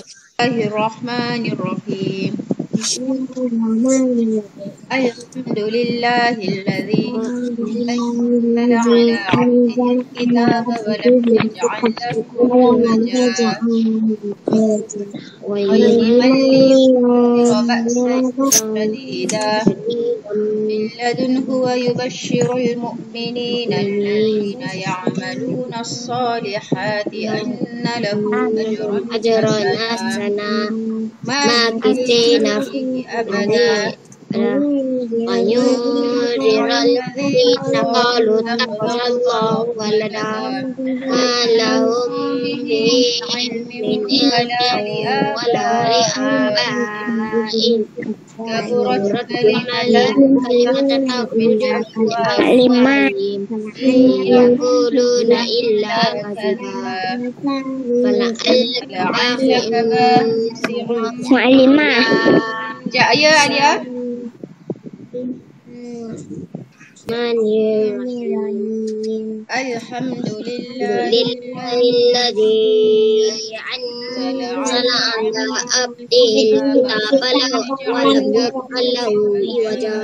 Bismillahirrahmanirrahim. Alhamdulillahi alladzi anzala ala 'abdihi al-kitaba wa lam yaj'al lahu 'iwaja qayyiman liyunzira ba'san shadidan من لدنه ويبشر المؤمنين الذين يعملون الصالحات أن لهم أجرا حسنا ماكثين فيه أبدا وينذر الذين قالوا اتخذ الله ولدا ما لهم به علم ولا لآبائهم كبرت كلمة تخرج من أفواههم إن يقولون إلا كذبا فلعلك باخع يا عليا الحمد لله الذي أنزل على عبده الكتاب ولم يجعل له عوجا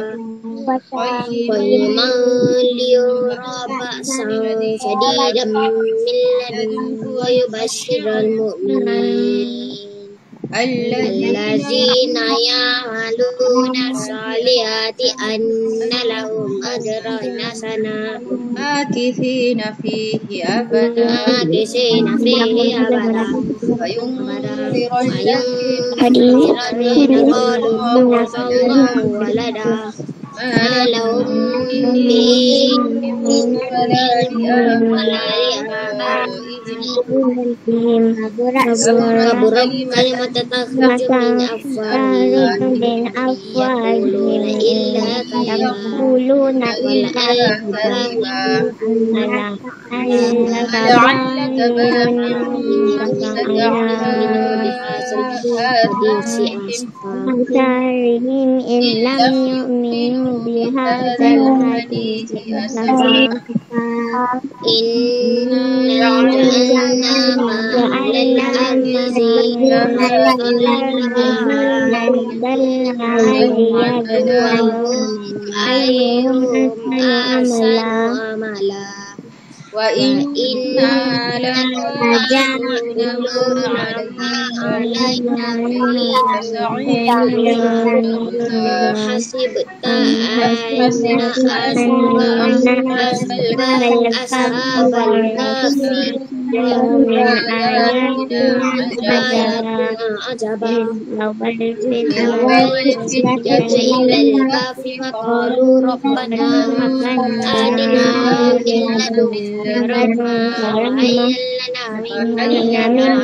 قيما لينذر بأسا شديدا من لدنه ويبشر المؤمنين الذين يعملون الصالحات أن لهم أجرا حسنا ماكثين فيه أبدا وينذر الذين قالوا اتخذ الله ولدا ما لهم به ولا لآبائهم كبرت كلمة تخرج من أفواههم إلا يقولون إلا كذبا لعلك باخع أكثرهم إن لم يؤمنوا بهذا الحديث أسفا إنا جعلنا ما على الأرض زينة أيهم أحسن عملا وإنا لنعلم علينا حسبت أن أصحاب الكهف عجبا إلى الكهف فقالوا ربنا آتنا من لدنك رحمة وهيئ لنا من أمرنا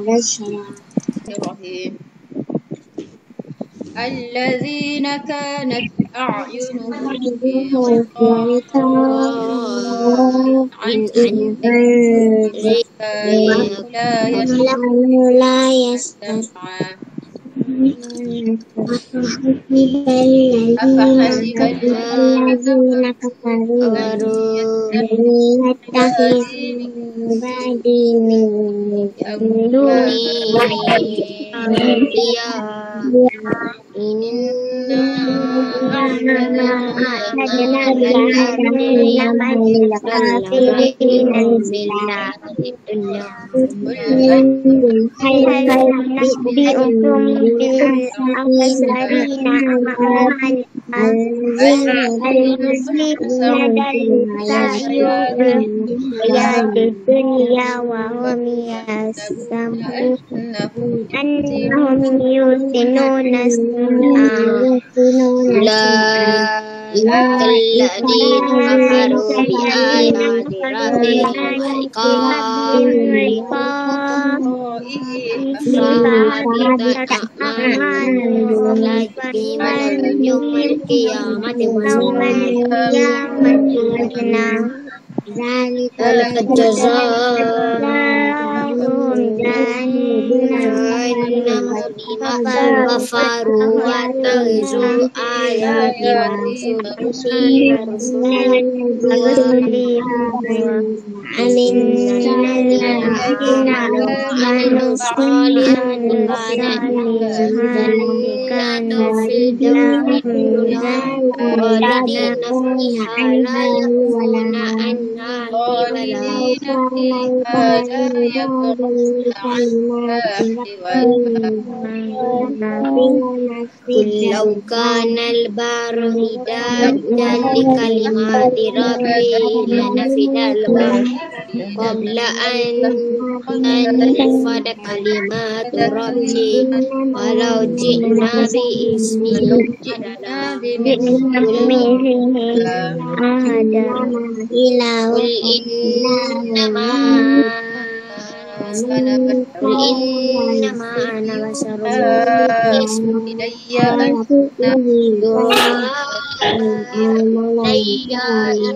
رشدا الذين كانت أعينهم في غطاء عن لا يسمع أفحسب الذين كفروا يتخذوا عبادي من دوني إنا أعتدنا جهنم للكافرين نزلا هل ننبئكم بالأخسرين أعمالا المسلمين الحياة الدنيا وهم يحسبون أنهم يحسنون صنعا أولئك الذين كفروا بآيات ربهم ولقاء يوم القيامة ذلك جزاؤهم جهنم بما كفروا واتخذوا آياتي ورسلي عن الذين وعملوا صالحا كان في الدار خالدين فيها لا يبغون عنها حولا قل لو كان البحر مدادا لكلمات ربي لنفد البحر قبل أن تنفد كلمات ربي ولو جئنا باسمه قل إنما أنا بشر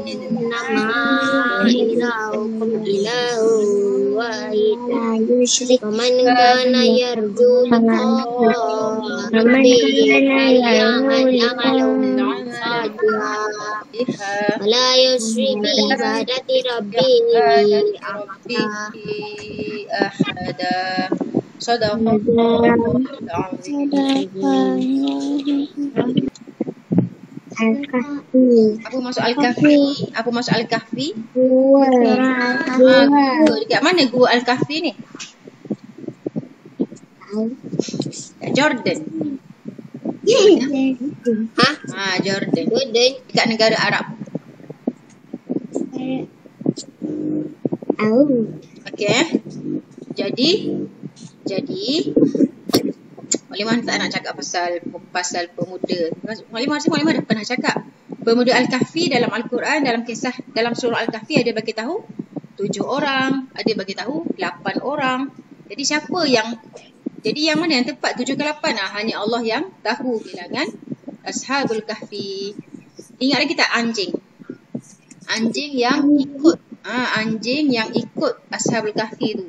إنما إلهكم إله واحد ومن كان يرجو لقاء ربه فليعمل عملا صالحا ولا يشرك بعبادة ربه أحدا. صدق الله العظيم. Apa masuk Al-Kahfi? Apa masuk Al-Kahfi? Dekat mana gua Al-Kahfi ni? Dekat Jordan. Jordan. Dekat negara Arab. Okey. Jadi Malimah tak nak cakap pasal pemuda. Malimah dah pernah cakap. Pemuda Al-Kahfi dalam Al-Quran, dalam surah Al-Kahfi ada bagi tahu 7 orang, ada bagi tahu 8 orang. Jadi yang mana yang tepat 7 ke 8? Hanya Allah yang tahu bilangan Ashabul Kahfi. Ingat lagi tak anjing? Anjing yang ikut Ashabul Kahfi tu.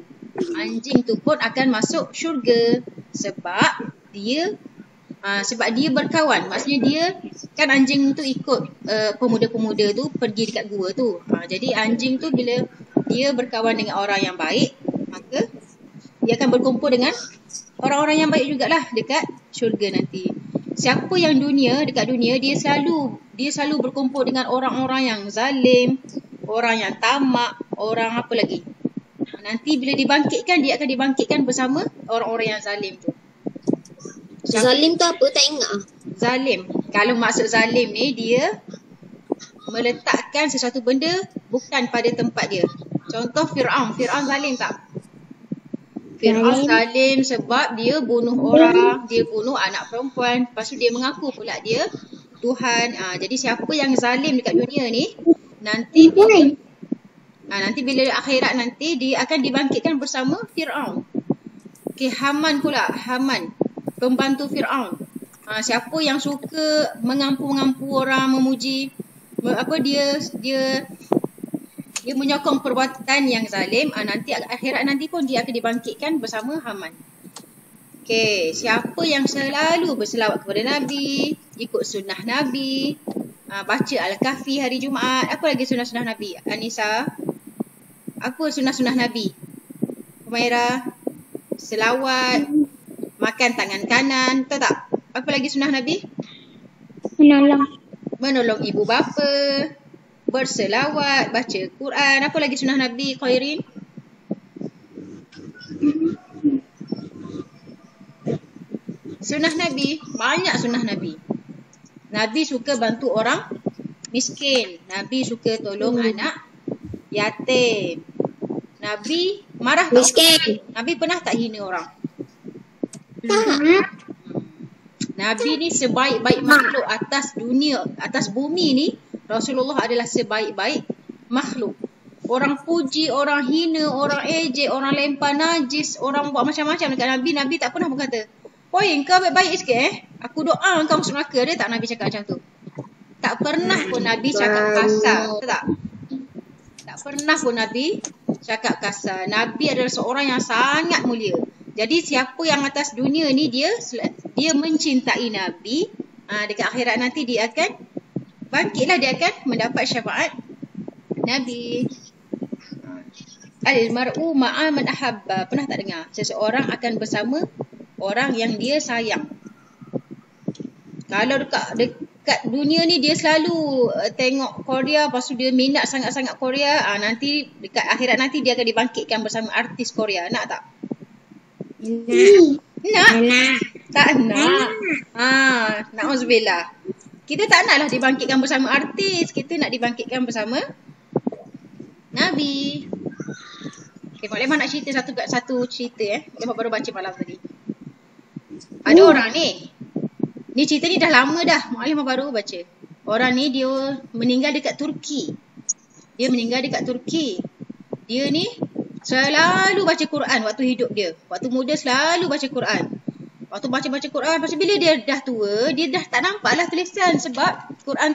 Anjing tu pun akan masuk syurga sebab dia berkawan. Maksudnya dia kan anjing tu ikut pemuda-pemuda tu pergi dekat gua tu. Jadi anjing tu bila dia berkawan dengan orang yang baik, maka dia akan berkumpul dengan orang-orang yang baik jugalah dekat syurga nanti. Siapa yang dekat dunia dia selalu berkumpul dengan orang-orang yang zalim, orang yang tamak, orang apa lagi. Nanti bila dibangkitkan, dia akan dibangkitkan bersama orang-orang yang zalim tu. Zalim tu apa? Tak ingat. Zalim. Kalau maksud zalim ni, dia meletakkan sesuatu benda bukan pada tempat dia. Contoh Fir'aun. Fir'aun zalim tak? Fir'aun zalim sebab dia bunuh orang, dia bunuh anak perempuan. Lepas tu dia mengaku pula dia Tuhan. Jadi siapa yang zalim dekat dunia ni, nanti bila akhirat nanti dia akan dibangkitkan bersama Fir'aun. Okay, Haman pula. Haman, pembantu Fir'aun. Siapa yang suka mengampu-ngampu orang, memuji, dia menyokong perbuatan yang zalim, nanti akhirat nanti pun dia akan dibangkitkan bersama Haman. Okay, siapa yang selalu berselawat kepada Nabi, ikut sunnah Nabi, baca Al-Kahfi hari Jumaat. Apa lagi sunnah-sunnah Nabi? Anissa, apa sunnah-sunnah Nabi? Humaira, selawat, makan tangan kanan, tahu tak? Apa lagi sunnah Nabi? Menolong ibu bapa, berselawat, baca Quran. Apa lagi sunnah Nabi, Khairin? Sunnah Nabi, banyak sunnah Nabi. Nabi suka bantu orang miskin. Nabi suka tolong anak yatim. Nabi marah tak? Miskin. Nabi pernah tak hina orang? Tak. Nabi ni sebaik-baik makhluk atas dunia, atas bumi ni. Rasulullah adalah sebaik-baik makhluk. Orang puji, orang hina, orang ejek, orang lempar najis, orang buat macam-macam dekat Nabi. Nabi tak pernah berkata, "Oi, kau baik-baik sikit aku doa kau masuk neraka." Ada tak Nabi cakap macam tu? Tak pernah pun Nabi cakap kasar. Tak? Tak pernah pun Nabi cakap kasar. Nabi adalah seorang yang sangat mulia. Jadi siapa yang atas dunia ni dia mencintai Nabi, dekat akhirat nanti dia akan bangkitlah, dia akan mendapat syafaat Nabi. Al-mar'u ma'a man ahabba. Pernah tak dengar? Seseorang akan bersama orang yang dia sayang. Kalau dekat dunia ni dia selalu tengok Korea, lepas tu dia minat sangat-sangat Korea, nanti dekat akhirat nanti dia akan dibangkitkan bersama artis Korea. Nak tak? Nak? Tak nak. Na'udzubillah. Kita tak naklah dibangkitkan bersama artis. Kita nak dibangkitkan bersama Nabi. Okay, Mak Lemah nak cerita satu cerita Mak Lemah baru baca malam tadi. Ada orang ni. Ni cerita ni dah lama dah. Mak Lemah baru baca. Orang ni dia meninggal dekat Turki. Dia ni selalu baca Quran waktu hidup dia. Waktu muda selalu baca Quran. Waktu baca Quran, lepas bila dia dah tua, dia dah tak nampak lah tulisan sebab Quran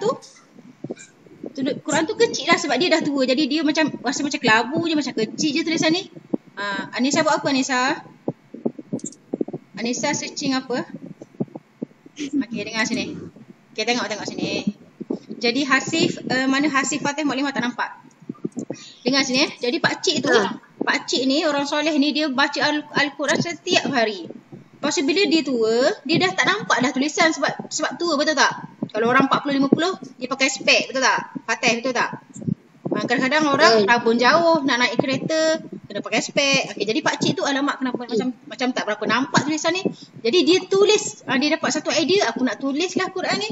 tu kecil lah sebab dia dah tua. Jadi dia macam rasa macam kelabu je, macam kecil je tulisan ni. Anissa buat apa Anissa? Anissa searching apa? Okay, dengar sini. Okay, tengok sini. Jadi Hasif, mana Hasif Fatih Mak Lemah tak nampak. Dengar sini. Jadi pakcik tu, pakcik ni orang soleh ni dia baca Al-Quran setiap hari. Lepas tu bila dia tua, dia dah tak nampak dah tulisan sebab tua, betul tak? Kalau orang 40-50, dia pakai spek, betul tak? Fatih, betul tak? Kadang-kadang orang rabun jauh, nak naik kereta, kena pakai spek. Okay, jadi pakcik tu alamak kenapa macam tak berapa nampak tulisan ni. Jadi dia tulis, dia dapat satu idea, aku nak tulislah Quran ni.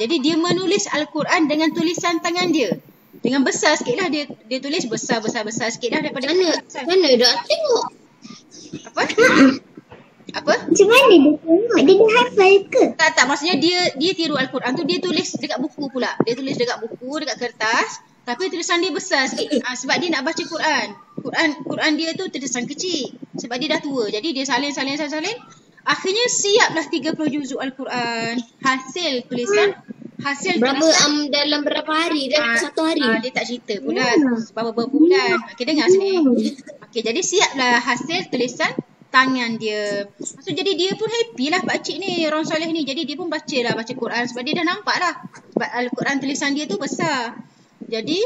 Jadi dia menulis Al-Quran dengan tulisan tangan dia. Dengan besar sikit lah, dia tulis besar sikit lah daripada Mana dah tengok? Apa? Macam mana dia tengok? Dia dah hafal ke? Tak, maksudnya dia tiru Al-Quran tu, dia tulis dekat buku pula. Dia tulis dekat buku, dekat kertas. Tapi tulisan dia besar sikit. Sebab dia nak baca Quran dia tu tulisan kecil. Sebab dia dah tua. Jadi dia salin. Akhirnya siaplah 30 juzuk Al-Quran. Hasil tulisan. Dalam berapa hari? Dalam satu hari? Dia tak cerita pula. Berapa bulan. Okay, dengar sini. Okay, jadi siaplah hasil tulisan tangan dia. So, jadi dia pun happy lah pakcik ni, orang soleh ni. Jadi dia pun baca Quran sebab dia dah nampak lah. Sebab Al-Quran tulisan dia tu besar. Jadi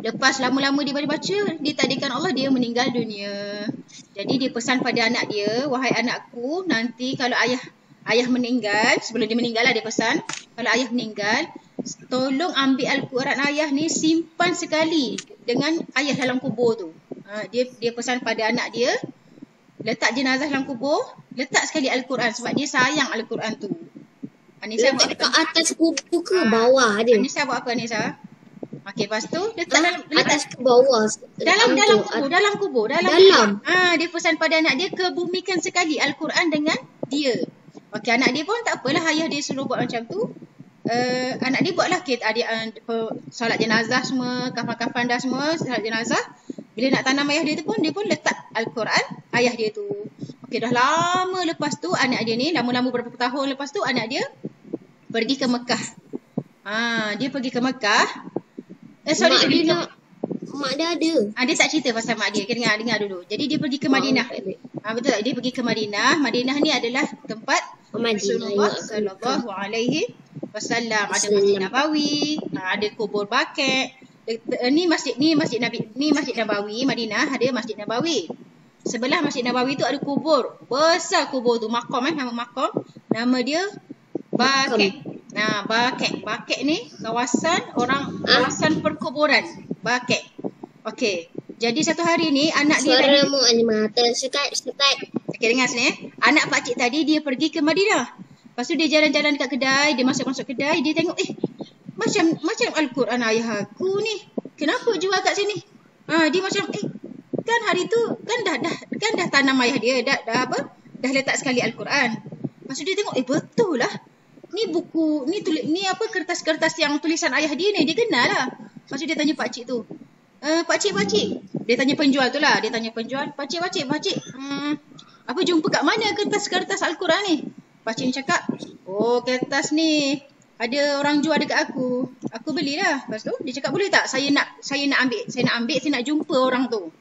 lepas lama-lama dia baca, ditakdirkan Allah dia meninggal dunia. Jadi dia pesan pada anak dia, wahai anakku, nanti kalau ayah meninggal, sebelum dia meninggal lah dia pesan, kalau ayah meninggal, tolong ambil Al-Quran ayah ni, simpan sekali dengan ayah dalam kubur tu. Dia pesan pada anak dia, letak jenazah dalam kubur, letak sekali Al-Quran sebab dia sayang Al-Quran tu. Anissa letak dekat atas kubur ke bawah dia? Anissa buat apa Anissa? Okey, lepas tu letak atas ke bawah? Dalam kubur. Dia pesan pada anak dia, kebumikan sekali Al-Quran dengan dia. Okey, anak dia pun tak apalah, ayah dia suruh buat macam tu. Anak dia buatlah solat jenazah semua, kafan-kafan dah semua, solat jenazah. Bila nak tanam ayah dia pun letak Al-Quran ayah dia tu. Okey, dah lama lepas tu anak dia ni, lama-lama berapa tahun lepas tu anak dia pergi ke Mekah. Dia pergi ke Mekah. Mak dia ada. Dia tak cerita pasal mak dia. Dengar dulu. Jadi dia pergi ke Madinah. Betul tak? Dia pergi ke Madinah. Madinah ni adalah tempat Rasulullah sallallahu alaihi wasallam. Ada Masjid Nabawi, ada kubur Baqi'. Ni masjid Nabawi, Madinah ada Masjid Nabawi. Sebelah Masjid Nabawi tu ada kubur. Besar kubur tu, maqam nama maqam. Nama dia Baqi'. Baqi' ni kawasan perkuburan. Baqi'. Okey. Jadi satu hari ni anak dia suaramu animator sekat. Okey, dengar sini. Anak pakcik tadi dia pergi ke Madinah. Lepas tu dia jalan-jalan dekat kedai, dia masuk kedai, dia tengok macam Al-Quran ayah aku ni. Kenapa jual kat sini? Dia macam kan hari tu kan dah tanam ayah dia, dah letak sekali Al-Quran. Lepas tu dia tengok betul lah. Ni buku, ni kertas-kertas yang tulisan ayah dia ni, dia kenal lah. Lepas tu dia tanya pakcik tu. Pakcik. Dia tanya penjual tu lah. Dia tanya penjual, pakcik. Apa jumpa kat mana kertas-kertas Al-Quran ni? Pakcik ni cakap, kertas ni ada orang jual dekat aku. Aku belilah. Lepas tu dia cakap, boleh tak saya nak ambil, saya nak jumpa orang tu.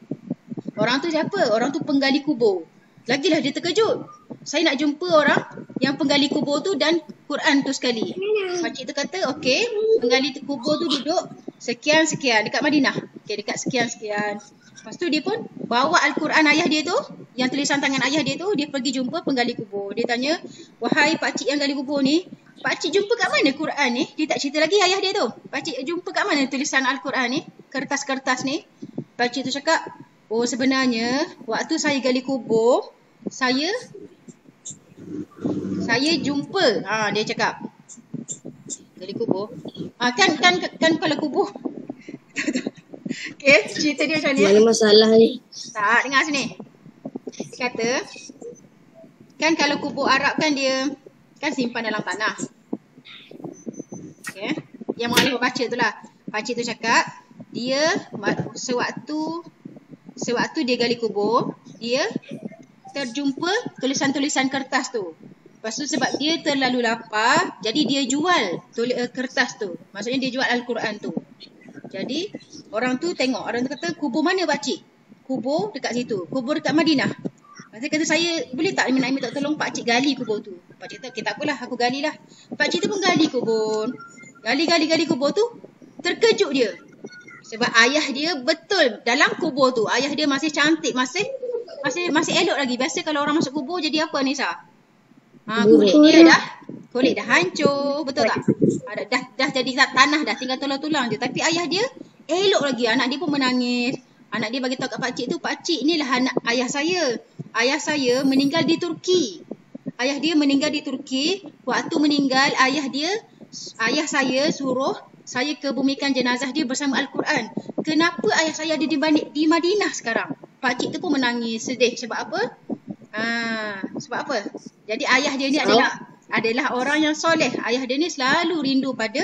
Orang tu siapa? Orang tu penggali kubur. Lagilah dia terkejut. Saya nak jumpa orang yang penggali kubur tu dan Quran tu sekali. Pakcik tu kata, okey, penggali kubur tu duduk sekian dekat Madinah. Okey, dekat sekian. Lepas tu dia pun bawa Al-Quran ayah dia tu, yang tulisan tangan ayah dia tu, dia pergi jumpa penggali kubur. Dia tanya, wahai pakcik yang gali kubur ni, pakcik jumpa kat mana Quran ni? Dia tak cerita lagi ayah dia tu. Pakcik jumpa kat mana tulisan Al-Quran ni? Kertas-kertas ni. Pakcik tu cakap, oh sebenarnya waktu saya gali kubur, saya jumpa. Dia cakap. Gali kubur. Kan kalau kubur. Okay, cerita dia macam ni. Mana masalah ni? Tak, dengar sini. Dia kata, kan kalau kubur Arab kan dia kan simpan dalam tanah. Okay. Yang Mu'allim baca tu lah. Pakcik tu cakap, dia sewaktu dia gali kubur, dia terjumpa tulisan-tulisan kertas tu. Lepas tu sebab dia terlalu lapar, jadi dia jual kertas tu. Maksudnya dia jual Al-Quran tu. Jadi orang tu tengok, orang tu kata, kubur mana pakcik? Kubur dekat situ. Kubur dekat Madinah. Lepas tu kata, saya boleh tak minta tolong pakcik gali kubur tu? Pakcik kata, okay, tak apalah, aku galilah. Pakcik tu pun gali kubur. Gali kubur tu, terkejut dia. Sebab ayah dia betul dalam kubur tu. Ayah dia masih cantik, masih elok lagi. Biasa kalau orang masuk kubur jadi apa Nisa? Kulit dah hancur, betul tak? Dah jadi tanah dah, tinggal tulang-tulang je. Tapi ayah dia elok lagi. Anak dia pun menangis. Anak dia bagi tahu kat pakcik tu, pakcik inilah anak ayah saya. Ayah saya meninggal di Turki. Ayah dia meninggal di Turki. Waktu meninggal ayah saya suruh saya kebumikan jenazah dia bersama Al-Quran. Kenapa ayah saya ada di Madinah sekarang? Pakcik tu pun menangis, sedih. Sebab apa? Sebab apa? Jadi ayah dia ni adalah orang yang soleh. Ayah dia ni selalu rindu pada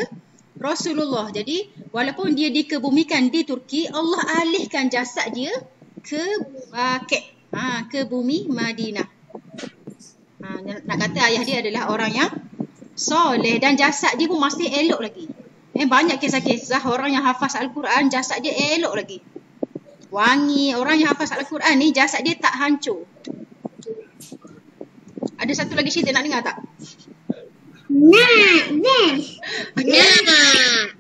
Rasulullah. Jadi walaupun dia dikebumikan di Turki, Allah alihkan jasad dia ke bumi Madinah. Nak kata ayah dia adalah orang yang soleh dan jasad dia pun masih elok lagi. Banyak kisah-kisah orang yang hafaz Al-Quran, jasad dia elok lagi. Wangi. Orang yang hafaz Al-Quran ni jasad dia tak hancur. Ada satu lagi cerita nak dengar tak?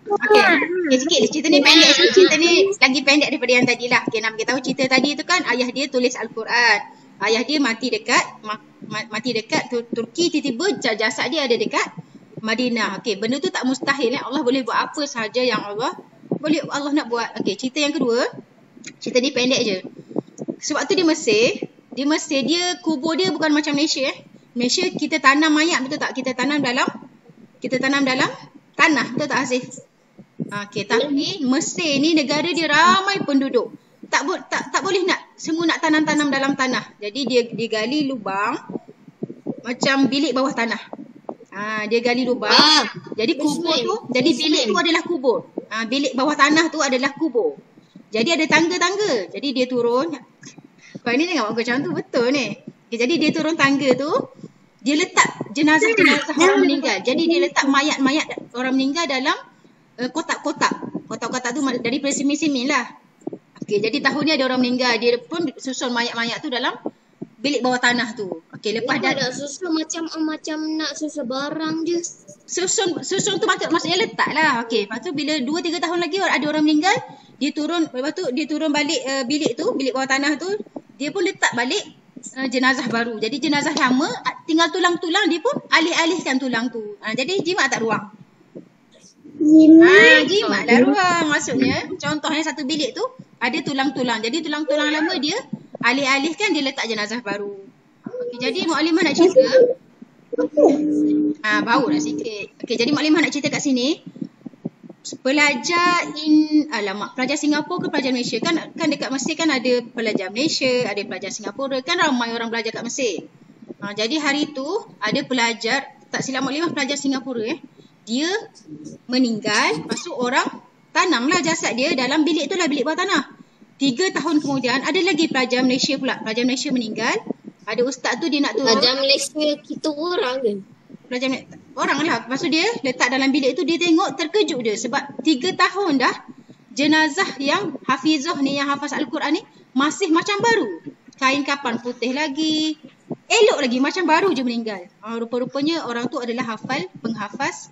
Okay, sikit cerita ni pendek. Cerita ni lagi pendek daripada yang tadi lah. Okay, nak beritahu cerita tadi tu kan ayah dia tulis Al-Quran. Ayah dia mati dekat Turki, tiba-tiba jasad dia ada dekat Madinah. Okay, benda tu tak mustahil. Allah boleh buat apa sahaja yang Allah nak buat. Okay, cerita yang kedua. Cerita ni pendek je. Sebab tu di Mesir dia kubur dia bukan macam Malaysia. Malaysia kita tanam mayat, betul tak? Kita tanam dalam tanah, betul tak Hasif? Okay, tapi Mesir ni negara dia ramai penduduk. Tak boleh semua nak tanam dalam tanah. Jadi dia gali lubang macam bilik bawah tanah. Dia gali lubang. Jadi kubur tu, jadi bilik tu adalah kubur. Bilik bawah tanah tu adalah kubur. Jadi ada tangga-tangga. Jadi dia turun. Kau ni tengok macam tu betul ni. Okay, jadi dia turun tangga tu, dia letak jenazah orang meninggal. Jadi dia letak mayat-mayat orang meninggal dalam kotak-kotak. Kotak-kotak tu daripada simin-simin lah. Okay, jadi tahun ni ada orang meninggal. Dia pun susun mayat-mayat tu dalam bilik bawah tanah tu. Okay, lepas dah susun macam nak susun barang je. Susun tu maksudnya letak lah. Okay, lepas tu bila 2-3 tahun lagi ada orang meninggal, dia turun balik bilik bawah tanah tu, dia pun letak balik jenazah baru. Jadi jenazah lama tinggal tulang-tulang, dia pun alih-alihkan tulang tu. Jadi jimat tak ruang? Jimat lah ruang. Maksudnya contohnya satu bilik tu ada tulang-tulang. Jadi tulang-tulang lama dia alih-alihkan, dia letak jenazah baru. Okay, jadi Mu'allimah nak cerita. Bau dah sikit. Okay, jadi Mu'allimah nak cerita kat sini. Pelajar Singapura ke pelajar Malaysia? Kan dekat Mesir kan ada pelajar Malaysia, ada pelajar Singapura. Kan ramai orang belajar kat Mesir. Jadi hari tu ada pelajar, tak silap Mu'allimah, pelajar Singapura. Dia meninggal, lepas tu orang tanamlah jasad dia dalam bilik tu lah, bilik bawah tanah. 3 tahun kemudian ada lagi pelajar Malaysia pula. Pelajar Malaysia meninggal. Ada ustaz tu dia nak turun. Pelajar Malaysia kita orang ke? Pelajar orang lah. Lepas tu dia letak dalam bilik tu, dia tengok, terkejut dia. Sebab 3 tahun dah jenazah yang hafizah ni, yang hafaz Al-Quran ni masih macam baru. Kain kapan putih lagi. Elok lagi, macam baru je meninggal. Rupa-rupanya orang tu adalah penghafaz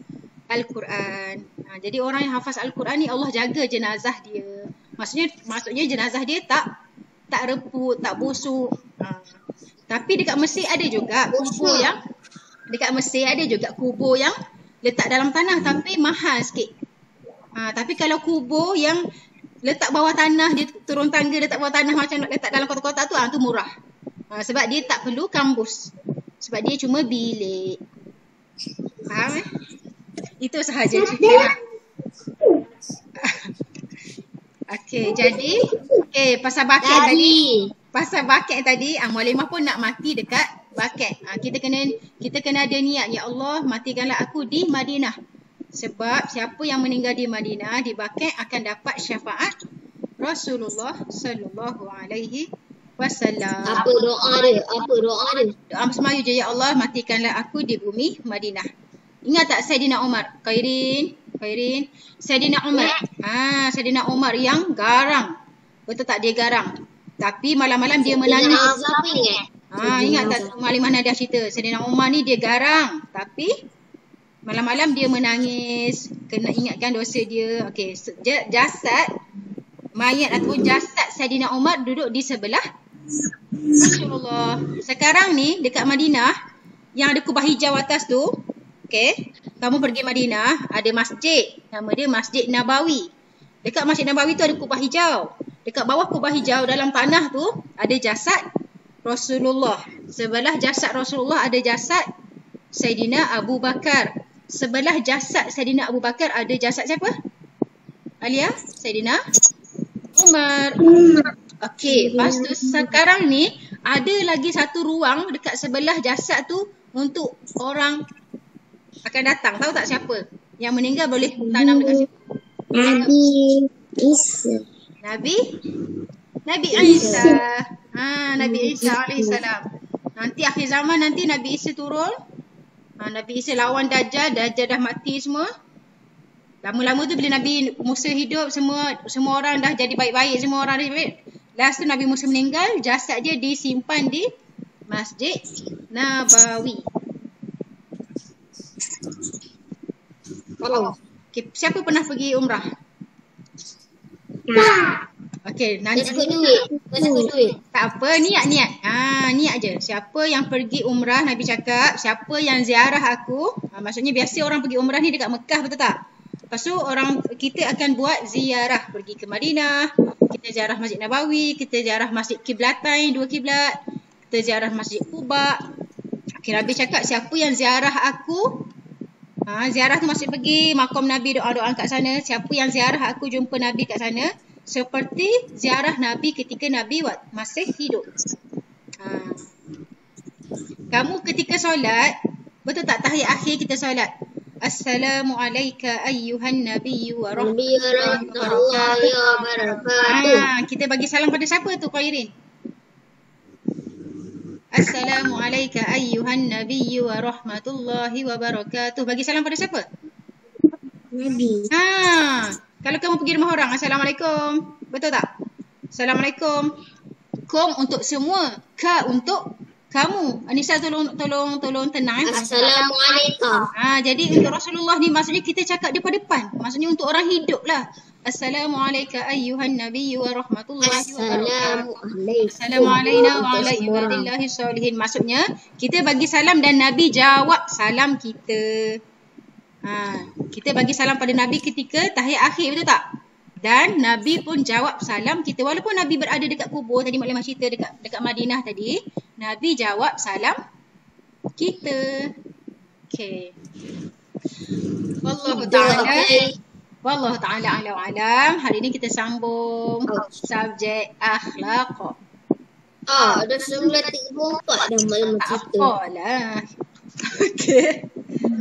Al-Quran. Jadi orang yang hafaz Al-Quran ni Allah jaga jenazah dia. Maksudnya jenazah dia tak reput, tak busuk. Tapi dekat Mesir ada juga kubur yang letak dalam tanah tapi mahal sikit. Tapi kalau kubur yang letak bawah tanah, dia turun tangga letak bawah tanah macam nak letak dalam kotak-kotak tu murah. Sebab dia tak perlu kambus. Sebab dia cuma bilik. Faham Itu sahaja cerita. Okey, jadi pasal baket tadi. Pasal baket tadi, Mualimah pun nak mati dekat baket. Kita kena ada niat, ya Allah, matikanlah aku di Madinah. Sebab siapa yang meninggal di Madinah di baket akan dapat syafaat Rasulullah sallallahu alaihi wasallam. Apa doa dia? Doa semaya je, ya Allah, matikanlah aku di bumi Madinah. Ingat tak Saidina Umar? Khairin. Saidina Umar. Saidina Umar yang garang. Betul tak dia garang? Tapi malam-malam dia menangis. Ingat tak Mualimah Nadia cerita? Saidina Umar ni dia garang. Tapi malam-malam dia menangis. Kena ingatkan dosa dia. Okey, jasad mayat ataupun jasad Saidina Umar duduk di sebelah Rasulullah. Sekarang ni dekat Madinah yang ada kubah hijau atas tu, okey, kamu pergi Madinah, ada masjid, nama dia Masjid Nabawi. Dekat Masjid Nabawi tu ada kubah hijau. Dekat bawah kubah hijau dalam tanah tu ada jasad Rasulullah. Sebelah jasad Rasulullah ada jasad Saidina Abu Bakar. Sebelah jasad Saidina Abu Bakar ada jasad siapa? Alia? Saidina Umar. Okey, lepas tu sekarang ni ada lagi satu ruang dekat sebelah jasad tu untuk orang akan datang. Tahu tak siapa? Yang meninggal boleh tanam dekat situ. Nabi Isa. Nabi Isa. Nabi Isa alaihissalam. Nanti akhir zaman nanti Nabi Isa turun. Nabi Isa lawan Dajjal dah mati semua. Lama-lama tu bila Nabi Musa hidup, semua orang dah jadi baik-baik, semua orang dah baik. Last tu Nabi Musa meninggal, jasad dia disimpan di Masjid Nabawi. Okay, siapa pernah pergi umrah? Okey, nanti duit. tak apa, niat. Niat je. Siapa yang pergi umrah, Nabi cakap, siapa yang ziarah aku, maksudnya biasa orang pergi umrah ni dekat Mekah, betul tak? Lepas tu kita akan buat ziarah, pergi ke Madinah, kita ziarah Masjid Nabawi, kita ziarah Masjid Kiblatain, 2 kiblat, kita ziarah Masjid Quba. Okey, Nabi cakap siapa yang ziarah aku, ziarah tu maksud pergi makam Nabi, doa-doa kat sana. Siapa yang ziarah aku, jumpa Nabi kat sana, seperti ziarah Nabi ketika Nabi masih hidup. Kamu ketika solat, betul tak tahiyat akhir kita solat? Assalamualaikum ayyuhan nabiyyu wa rahmatullahi wa barakatuh. Kita bagi salam pada siapa tu, Khairin? Assalamualaikum ayyuhan nabiyyu wa rahmatullahi wa barakatuh. Bagi salam pada siapa? Nabi. Kalau kamu pergi rumah orang, Assalamualaikum. Betul tak? Assalamualaikum. Kum untuk semua, ka untuk kamu. Anissa tolong tenang. Assalamualaikum. Jadi untuk Rasulullah ni maksudnya kita cakap depan-depan. Maksudnya untuk orang hidup lah. Assalamualaikum ayyuhan nabiyyu wa rahmatullahi wa barakatuh. Assalamualaikum wa ala ibadillahi sholihin. Maksudnya kita bagi salam dan Nabi jawab salam kita. Kita bagi salam pada Nabi ketika tahiyat akhir, betul tak? Dan Nabi pun jawab salam kita. Walaupun Nabi berada dekat kubur, tadi Mak Limah cerita dekat Madinah tadi, Nabi jawab salam kita. Okey. Wallahu ta'ala a'lam wa alam. Hari ni kita sambung subjek akhlak. Ada 9.34 dah malam cerita. Apalah. Okey.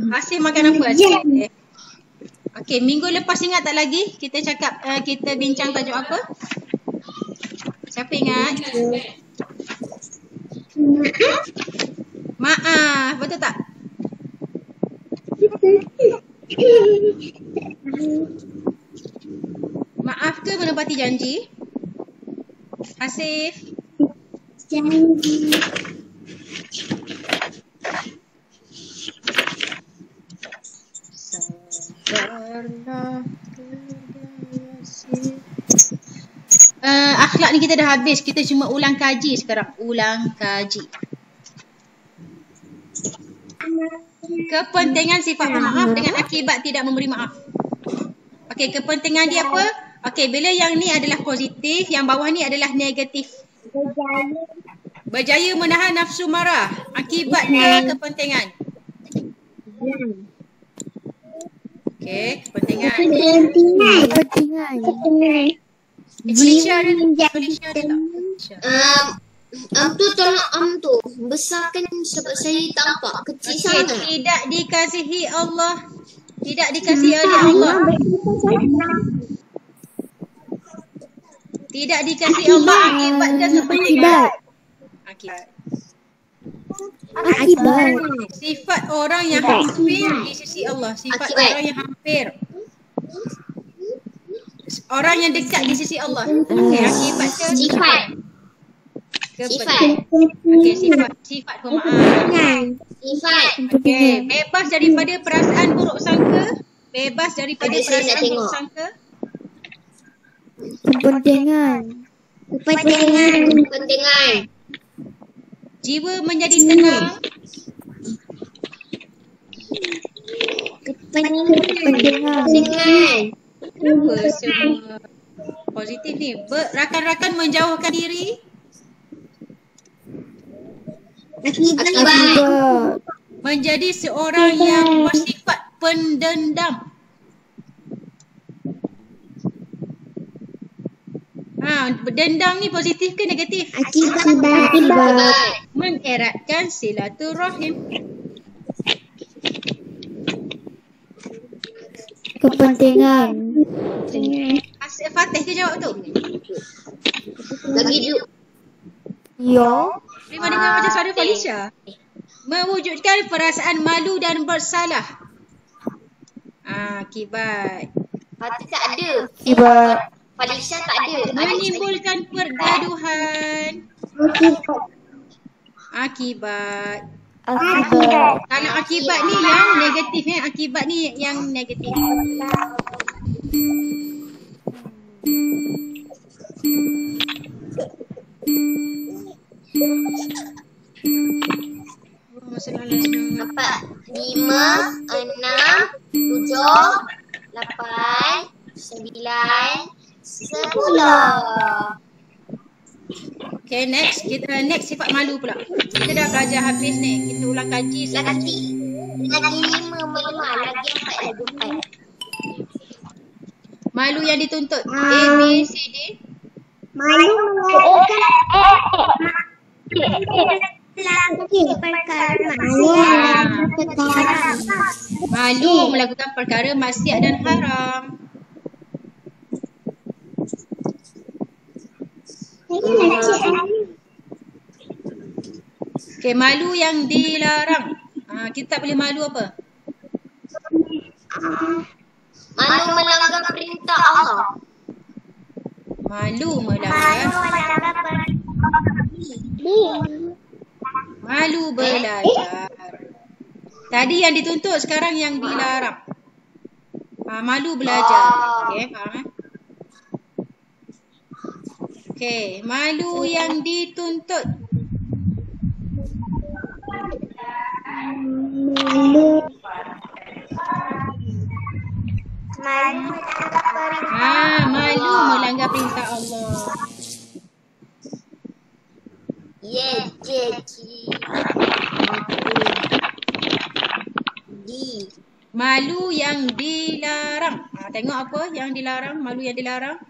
Asyik makan apa asyik? Okey, minggu lepas ingat tak lagi kita cakap, kita bincang tajuk apa? Siapa ingat? Maaf, betul tak? Maaf ke menepati janji? Hasif? Janji. Sabarlah, ni kita dah habis. Kita cuma ulang kaji sekarang. Ulang kaji. Kepentingan sifat pemaaf dengan akibat tidak memberi maaf. Okey, kepentingan dia apa? Okey, bila yang ni adalah positif, yang bawah ni adalah negatif. Berjaya menahan nafsu marah. Akibatnya kepentingan. Okey, kepentingan. Felicia ada tak? Felicia ada tak? Tu besarkan sebab saya tampak kecil sangat. Tidak dikasihi Allah. Tidak dikasihi oleh Allah. Tidak dikasihi Allah akibatkan kepentingan. Akibat. Sifat orang yang hampir di sisi Allah. Sifat orang yang hampir. Orang yang dekat di sisi Allah. Okey, akibatnya Sifat. Okey, sifat pemaaf. Sifat. Okey, bebas daripada perasaan buruk sangka. Bebas daripada perasaan buruk sangka. Kepentingan. Jiwa menjadi tenang. Kepentingan. Kenapa semua positif ni? Rakan-rakan menjauhkan diri. Akibat. Menjadi seorang yang bersifat pendendam. Dendam ni positif ke negatif? Akibat. Mengeratkan silaturahim. Kepentingan. Asyik Fatih ke jawab tu? Lagi dulu. Yo. Terima dengar macam suara Felicia. Mewujudkan perasaan malu dan bersalah. Akibat. Fatih tak ada. Akibat. Felicia tak ada. Menimbulkan pergaduhan. Akibat. Kalau akibat ni yang negatif, akibat ni yang negatif. Empat, 5, 6, 7, 8, 9, 10. Okay, next sifat malu pula. Kita dah belajar habis ni. Kita ulang kaji Lagi 5 melemah, lagi 4 lagi 4. Malu yang dituntut. A, B, C, D. Malu melakukan perkara maksiat dan haram. Okay, malu yang dilarang. Kita tak boleh malu apa? Malu melanggar perintah Allah. Malu melanggar. Malu belajar. Tadi yang dituntut, sekarang yang dilarang. Malu belajar. Okay, faham Okay, malu yang dituntut. Malu melanggar perintah Allah. Yes, Malu yang dilarang. Tengok apa yang dilarang, malu yang dilarang.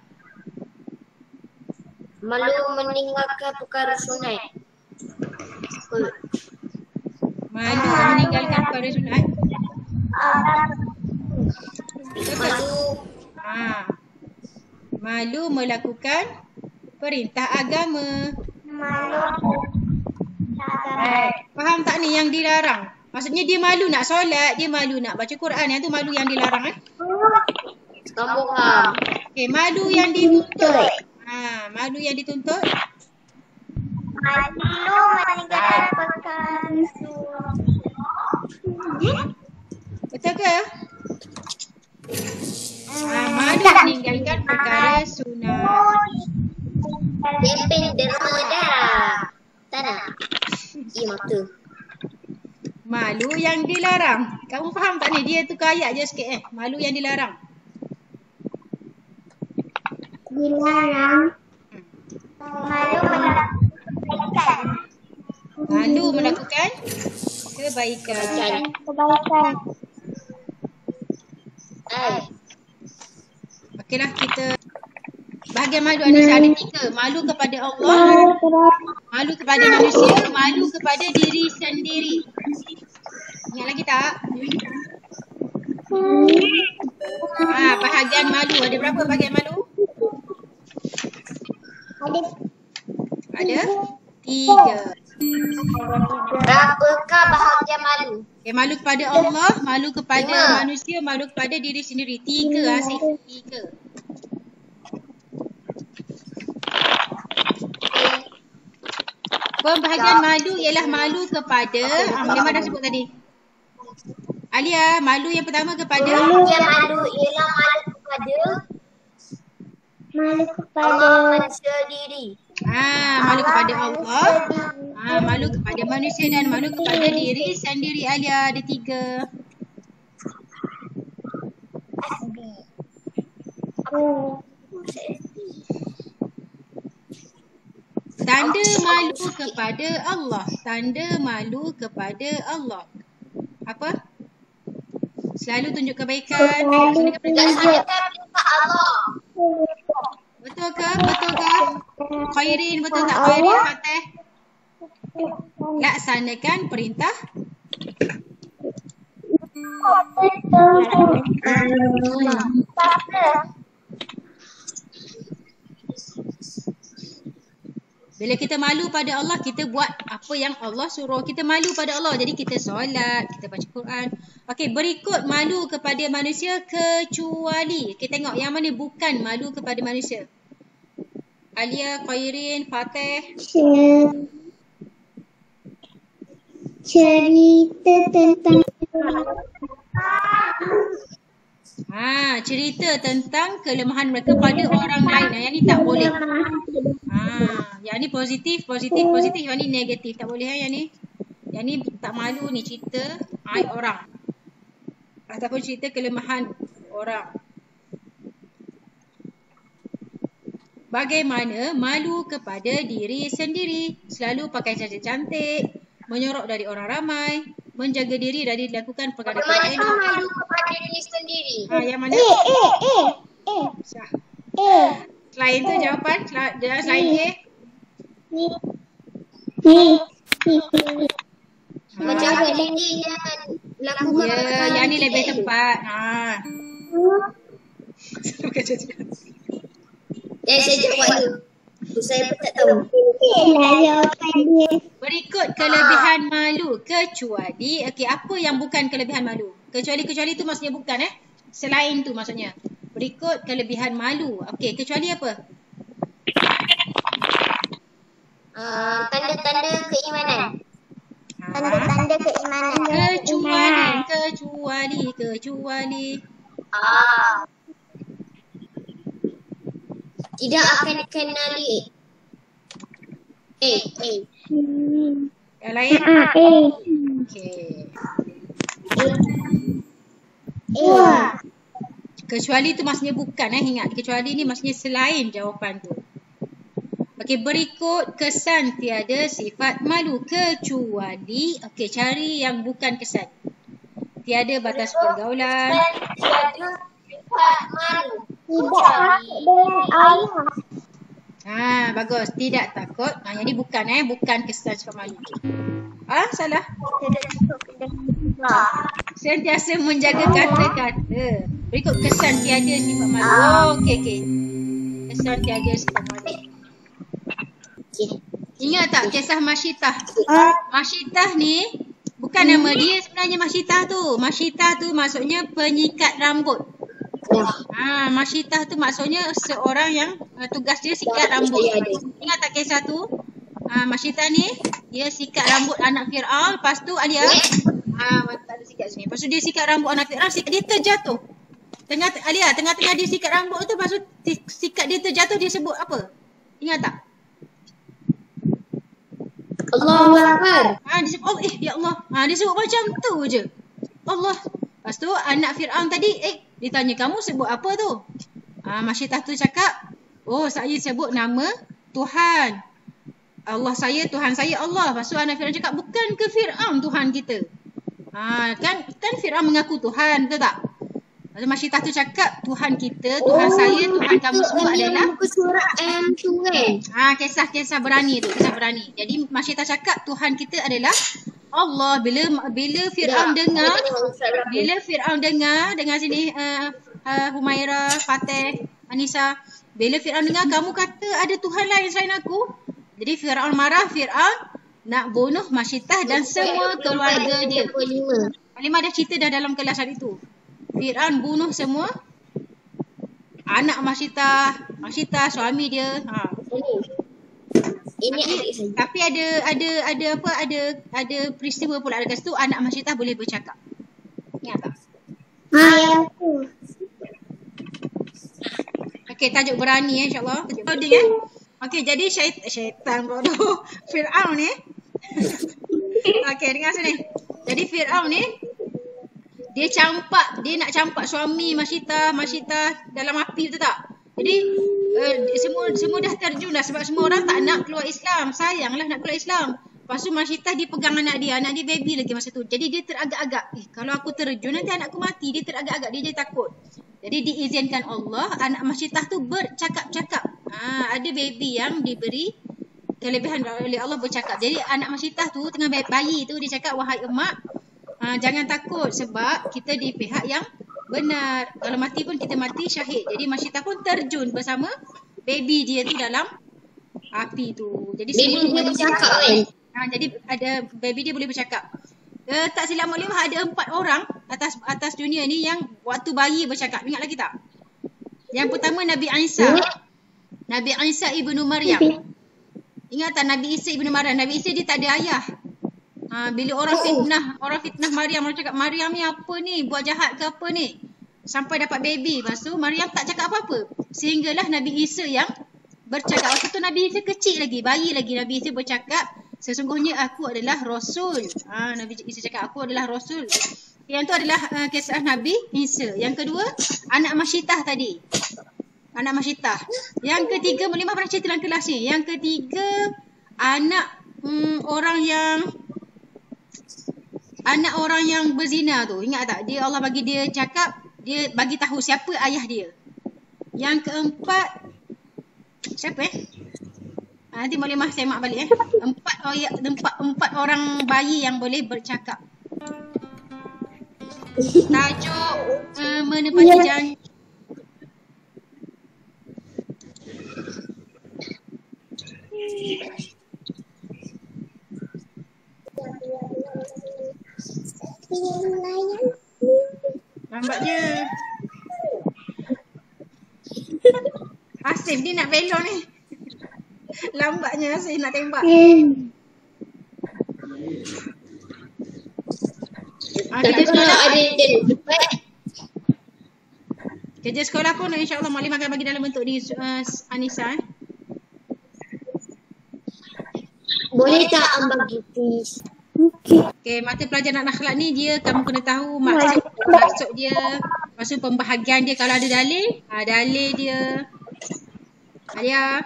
Malu meninggalkan perkara sunat. Malu meninggalkan perkara sunat. Malu melakukan perintah agama. Faham tak ni yang dilarang? Maksudnya dia malu nak solat, dia malu nak baca Quran. Yang tu malu yang dilarang Kamu faham? Okay, malu yang dituntut. Malu yang dituntut. Malu meninggalkan perkara sunat. Betul ke? Malu meninggalkan perkara sunat. Campaign derma darah. Tanah. Iya mata. Malu yang dilarang. Kamu faham tak ni? Dia tukar ayat je sikit Malu yang dilarang. Dilarang. Malu melakukan. Malu melakukan kebaikan. Kebaikan. Okeylah, kita bahagian malu ada 3. Malu kepada Allah, malu kepada manusia, malu kepada diri sendiri. Ingat lagi tak? Bahagian malu. Ada berapa bahagian malu? Ada 3. Berapakah bahagian malu? Okay, malu kepada Allah, malu kepada manusia, malu kepada diri sendiri. 3 Hasif. 3. Pembahagian malu ialah malu kepada memang dah sebut tadi. Alia, malu yang pertama kepada Yang malu ialah malu kepada Allah sendiri. malu kepada Allah, malu kepada manusia dan malu kepada diri sendiri. Alia ada 3. Tanda malu kepada Allah. Tanda malu kepada Allah. Apa? Selalu tunjuk kebaikan. Laksanakan perintah Allah. Betul ke? Betul ke? Khairin, betul tak Khairin? Fatih? Laksanakan perintah. Bila kita malu pada Allah, kita buat apa yang Allah suruh. Kita malu pada Allah. Jadi kita solat, kita baca Quran. Okey, berikut malu kepada manusia kecuali. Kita tengok yang mana bukan malu kepada manusia. Alia, Khairin, Fatih. Cerita tentang cerita tentang kelemahan mereka pada orang lain. Yang ni tak boleh. Yang ni positif. Yang ni negatif. Tak boleh yang ni. Yang ni tak malu ni, cerita aib orang. Ataupun cerita kelemahan orang. Bagaimana malu kepada diri sendiri. Selalu pakai saja cantik. Menyorok dari orang ramai. Menjaga diri dari dilakukan perkara-perkara elok. Bagaimana malu kepada diri sendiri? Yang mana? Syah. Selain tu jawapan. Selain A. Menjaga diri jangan lakukan perkara yang ni lebih tidak elok. tepat. Saya jawab dulu. Saya pun tak tahu. Berikut kelebihan malu kecuali. Okey, apa yang bukan kelebihan malu? Kecuali tu maksudnya bukan selain tu maksudnya. Berikut kelebihan malu. Okey, kecuali apa? Tanda-tanda keimanan. tanda-tanda keimanan. Kecuali. Tidak akan dikenali. Yang lain? Okey. Kecuali tu maksudnya bukan ingat. Kecuali ni maksudnya selain jawapan tu. Okey, berikut kesan tiada sifat malu kecuali. Okey, cari yang bukan kesan. Tiada batas pergaulan. Tiada sifat malu. Tidak takut dengan Allah. Bagus. Tidak takut. Yang ni bukan bukan kesan sifat malu. Salah. Tidak takut dengan Allah. Sentiasa menjaga kata-kata. Berikut kesan tiada sifat malu. Okey. Kesan tiada sifat malu. Ingat tak kisah Masyitah? Masyitah ni bukan nama dia sebenarnya Masyitah tu. Masyitah tu maksudnya penyikat rambut. Masyitah tu maksudnya seorang yang tugas dia sikat rambut. Ingat tak kisah tu? Masyitah ni dia sikat rambut anak Fir'aun. Lepas tu Alia tak ada sikat sini. Lepas tu dia sikat rambut anak Fir'aun, dia terjatuh. Tengah-tengah dia sikat rambut tu, lepas tu sikat dia terjatuh, dia sebut apa? Ingat tak? Allahu Akbar. Dia sebut Allah, ya Allah. Dia sebut macam tu je. Allah. Lepas tu anak Fir'aun tadi, dia tanya, kamu sebut apa tu? Masyidah tu cakap, oh saya sebut nama Tuhan. Allah saya, Tuhan saya Allah. Lepas tu anak Fir'aun cakap, bukan ke Fir'aun Tuhan kita? Kan Fir'aun mengaku Tuhan, betul tak? Lepas tu Masyidah tu cakap, Tuhan kita, Tuhan saya, Tuhan kamu semua adalah muka surat tu kan. Kisah berani tu, kisah berani. Jadi Masyidah cakap Tuhan kita adalah Allah. Bila Fir'aun dengar sini Humaira, Fateh, Anissa, bila Fir'aun dengar kamu kata ada Tuhan lain selain aku, jadi Fir'aun marah. Fir'aun nak bunuh Masyidah dan semua keluarga dia. Halimah dah cerita dah dalam kelas hari tu. Fir'aun bunuh semua anak Masyidah, suami dia. Ini adik saya. Tapi ada peristiwa pula dekat situ, anak Masyidah boleh bercakap. Ingat tak? Ya tu. Okey, tajuk berani insya-Allah. Tajuk coding Okey, jadi syaitan bodoh. Fir'aun ni. Okey, dengar sini. Jadi Fir'aun ni dia nak campak suami Masyidah dalam api, betul tak? Jadi semua dah terjun dah sebab semua orang tak nak keluar Islam. Sayanglah nak keluar Islam. Lepas tu Masyidah dia pegang anak dia baby lagi masa tu. Jadi dia teragak-agak. Kalau aku terjun nanti anakku mati. Dia teragak-agak, dia jadi takut. Jadi diizinkan Allah, anak Masyidah tu bercakap-cakap. Ada baby yang diberi kelebihan oleh Allah bercakap. Jadi anak Masyidah tu tengah bayi tu dia cakap, wahai emak, jangan takut sebab kita di pihak yang benar. Kalau mati pun kita mati syahid. Jadi Masyidah pun terjun bersama baby dia tu dalam api tu. Jadi baby dia bercakap kan? Jadi ada baby dia boleh bercakap. Tak silap maklimah ada 4 orang atas dunia ni yang waktu bayi bercakap. Ingat lagi tak? Yang pertama Nabi Isa. Nabi Isa ibnu Maryam. Ingat tak Nabi Isa ibnu Maryam? Nabi Isa dia tak ada ayah. Bila orang fitnah Maryam, orang cakap Maryam ni apa ni? Buat jahat ke apa ni? Sampai dapat baby. Lepas tu Maryam tak cakap apa-apa. Sehinggalah Nabi Isa yang bercakap. Waktu tu Nabi Isa kecil lagi, bayi lagi. Nabi Isa bercakap, sesungguhnya aku adalah Rasul. Nabi Isa cakap, aku adalah Rasul. Yang tu adalah kisah Nabi Isa. Yang kedua, anak Masyidah tadi. Anak Masyidah. Yang ketiga, Maklimah pernah cerita dalam kelas ni. Yang ketiga, anak orang yang berzina tu. Ingat tak? Allah bagi dia cakap, dia bagi tahu siapa ayah dia. Yang keempat, siapa nanti Maklimah semak balik empat orang bayi yang boleh bercakap. Tajuk menepati janji. Lambatnya. Asif dia nak belon ni. Lambatnya Asif nak tembak. Kerja sekolah pun insya-Allah Maklimah akan bagi dalam bentuk ni Anissa. Boleh tak bagi please? Okey, mata pelajaran akhlak ni dia kamu kena tahu maksud dia, maksud pembahagian dia. Kalau ada dalil, dalil dia. Alia.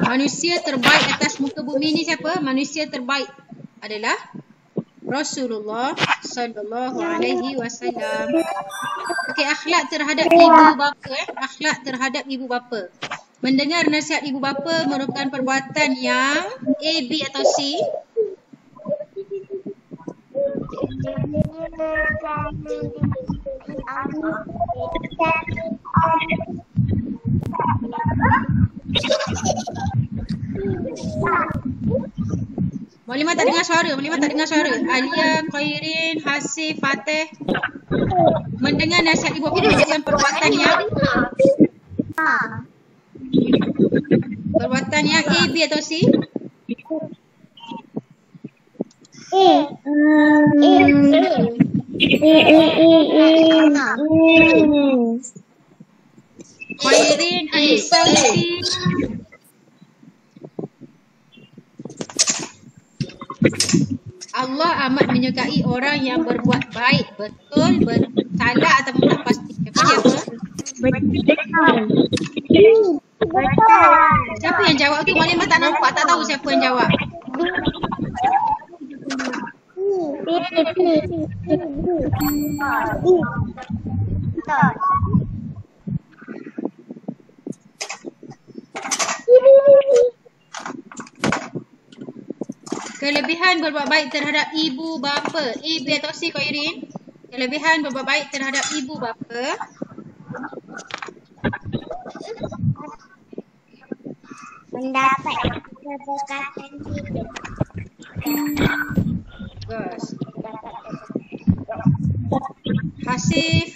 Manusia terbaik atas muka bumi ni siapa? Manusia terbaik adalah Rasulullah sallallahu alaihi wasallam. Okey, akhlak terhadap ibu bapa akhlak terhadap ibu bapa. Mendengar nasihat ibu bapa merupakan perbuatan yang A, B atau C. Maklimah tak dengar suara. Alia, Khairin, Hasif, Fateh. Mendengar nasihat ibu bapa merupakan perbuatan yang A, B atau C? Khairin, Anissa, C. Allah amat menyukai orang yang berbuat baik. Betul, salah atau tak pasti. Betul. Siapa yang jawab tu? Malimah tak nampak, tak tahu siapa yang jawab. Kelebihan berbuat baik terhadap ibu bapa. A, B atau C, Kak Irin? Kelebihan berbuat baik terhadap ibu bapa. Mendapat keberkatan hidup. Bagus. Hasif.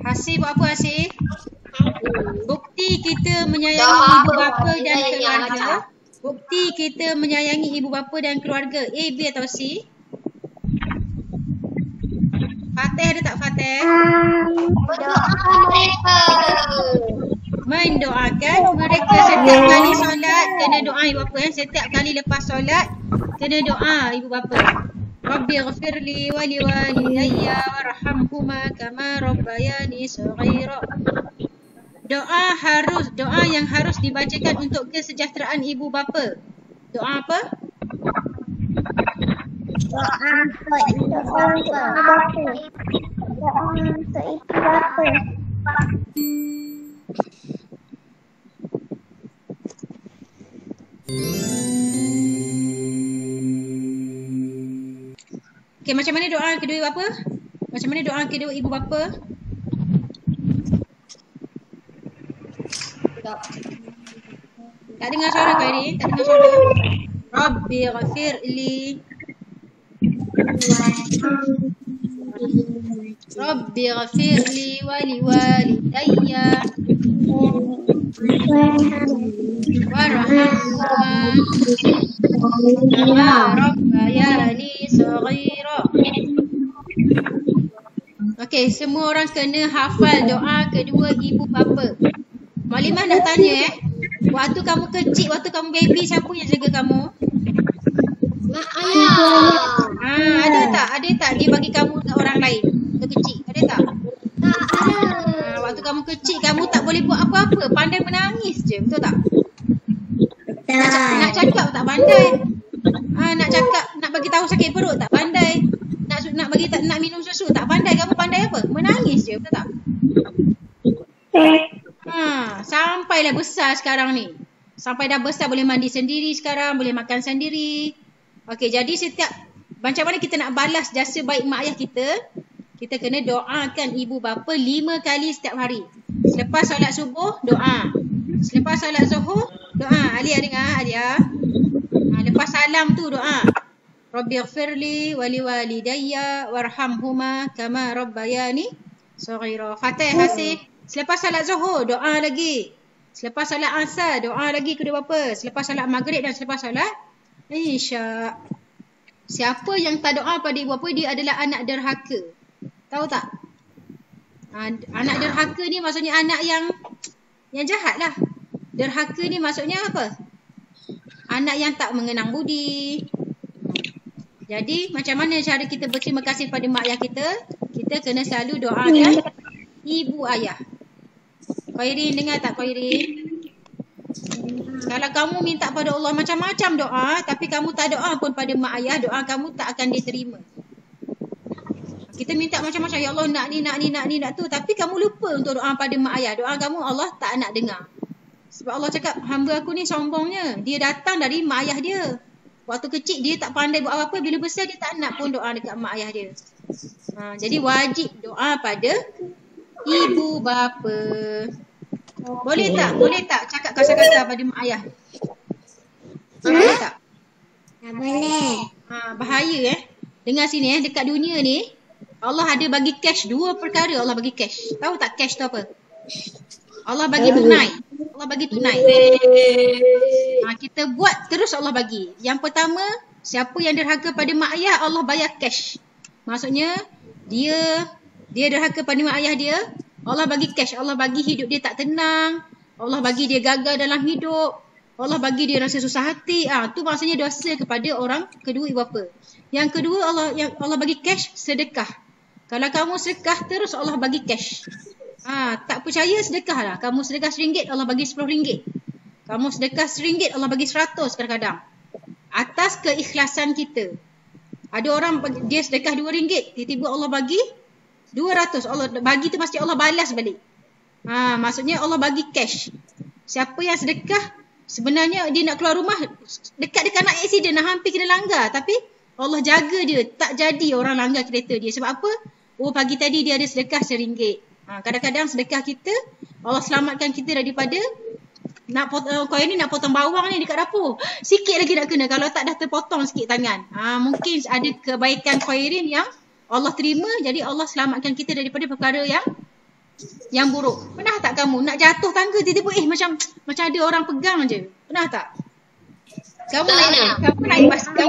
Hasif buat apa Hasif? Bukti kita menyayangi ibu bapa dan keluarga. Bukti kita menyayangi ibu bapa dan keluarga. A, B atau C? Fatih ada tak Fatih? Mendoakan mereka setiap kali solat kena doa ibu bapa. Setiap kali lepas solat kena doa ibu bapa. Rabbi ghafirli wa liwalidayya warhamhuma kama rabbayani shaghira. Doa yang harus dibacakan untuk kesejahteraan ibu bapa. Doa apa? Doa untuk ibu bapa. Doa untuk ibu bapa. Okey, macam mana doa kedua ibu bapa? Macam mana doa kedua ibu bapa? Tak dengar suara Kak Irin, tak dengar suara. Rabbi ghafirli. Rabbi ghafirli wa liwalidayya warhamhuma kama rabbayani shaghira. Okey, semua orang kena hafal doa kedua ibu bapa. Malimah nak tanya waktu kamu kecil, waktu kamu baby, siapa yang jaga kamu? Mak ayah. Ada tak? Ada tak dia bagi kamu dekat orang lain? Waktu kecil, ada tak? Tak ada. Waktu kamu kecil, kamu tak boleh buat apa-apa. Pandai menangis je, betul tak? Nak cakap tak pandai. Nak cakap, nak bagi tahu sakit perut tak pandai. Nak minum susu tak pandai. Kamu pandai apa? Menangis je, betul tak? Sampailah besar sekarang ni. Sampai dah besar boleh mandi sendiri sekarang, boleh makan sendiri. Okey, jadi macam mana kita nak balas jasa baik mak ayah kita? Kita kena doakan ibu bapa 5 kali setiap hari. Selepas solat subuh, doa. Selepas solat zuhur, doa. Alia dengar, Alia. Lepas salam tu doa. Rabbighfirli wa liwalidayya warhamhuma kama rabbayani shaghira. Fatih, Hasif. Selepas solat zuhur, doa lagi. Selepas solat asar, doa lagi kedua bapa. Selepas solat maghrib dan selepas solat isyak. Siapa yang tak doa pada ibu bapa, dia adalah anak derhaka. Tahu tak? Anak derhaka ni maksudnya anak yang jahat lah. Derhaka ni maksudnya apa? Anak yang tak mengenang budi. Jadi macam mana cara kita berterima kasih pada mak ayah kita? Kita kena selalu doakan ibu ayah. Khairin, dengar tak Khairin? Kalau kamu minta pada Allah macam-macam doa, tapi kamu tak doa pun pada mak ayah, doa kamu tak akan diterima. Kita minta macam-macam, ya Allah nak ni, nak tu, tapi kamu lupa untuk doa pada mak ayah. Doa kamu Allah tak nak dengar. Sebab Allah cakap, hamba aku ni sombongnya. Dia datang dari mak ayah dia. Waktu kecil dia tak pandai buat apa-apa, bila besar dia tak nak pun doa dekat mak ayah dia. Jadi wajib doa pada ibu bapa. Boleh tak? Boleh tak cakap kasar-kasar pada mak ayah? Boleh tak? Tak boleh. Bahaya Dengar sini dekat dunia ni Allah ada bagi cash, 2 perkara Allah bagi cash. Tahu tak cash tu apa? Allah bagi tunai. Allah bagi tunai. Kita buat terus Allah bagi. Yang pertama, siapa yang derhaka pada mak ayah, Allah bayar cash. Maksudnya dia derhaka pada mak ayah dia, Allah bagi cash. Allah bagi hidup dia tak tenang. Allah bagi dia gagal dalam hidup. Allah bagi dia rasa susah hati. Tu maksudnya dosa kepada orang kedua ibu bapa. Yang kedua Allah bagi cash, sedekah. Kalau kamu sedekah terus Allah bagi cash. Tak percaya sedekahlah. Kamu sedekah RM1, Allah bagi RM10. Kamu sedekah RM1, Allah bagi 100 kadang-kadang. Atas keikhlasan kita. Ada orang dia sedekah RM2, tiba-tiba Allah bagi 200. Allah bagi tu mesti Allah balas balik. Maksudnya Allah bagi cash. Siapa yang sedekah, sebenarnya dia nak keluar rumah, dekat-dekat nak accident, hampir kena langgar. Tapi Allah jaga dia, tak jadi orang langgar kereta dia. Sebab apa? Pagi tadi dia ada sedekah RM1. Kadang-kadang sedekah kita, Allah selamatkan kita daripada kau ini nak potong bawang ni dekat dapur. Sikit lagi nak kena kalau tak dah terpotong sikit tangan. Mungkin ada kebaikan khairin yang Allah terima, jadi Allah selamatkan kita daripada perkara yang buruk. Pernah tak kamu nak jatuh tangga tiba-tiba macam ada orang pegang je? Pernah tak? Kamu naik basikal.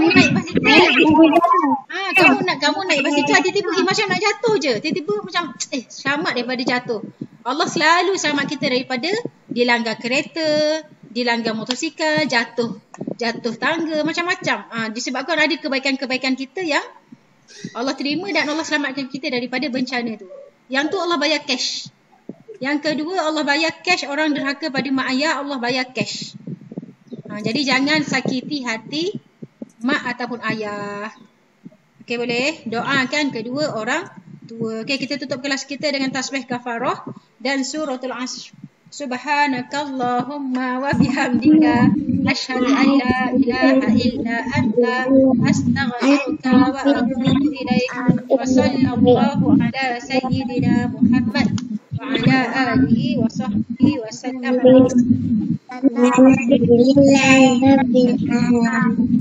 Kamu naik basikal tiba-tiba macam nak jatuh je. Tiba-tiba macam selamat daripada jatuh. Allah selalu selamat kita daripada dilanggar kereta, dilanggar motosikal, jatuh tangga, macam-macam. Disebabkan ada kebaikan-kebaikan kita yang Allah terima dan Allah selamatkan kita daripada bencana tu. Yang tu Allah bayar cash. Yang kedua Allah bayar cash orang derhaka pada mak ayah, Allah bayar cash. Jadi jangan sakiti hati mak ataupun ayah. Okey, boleh? Doakan kedua orang tua. Okey, kita tutup kelas kita dengan tasbih kafarah dan suratul Asr. Subhanakallahumma wa bihamdika asyhadu an la ilaha illa anta astaghfiruka wa atubu ilaik. Wa sallallahu ala sayyidina Muhammad wa ala alihi wa sahbihi wa sallam. Alhamdulillah rabbil alamin.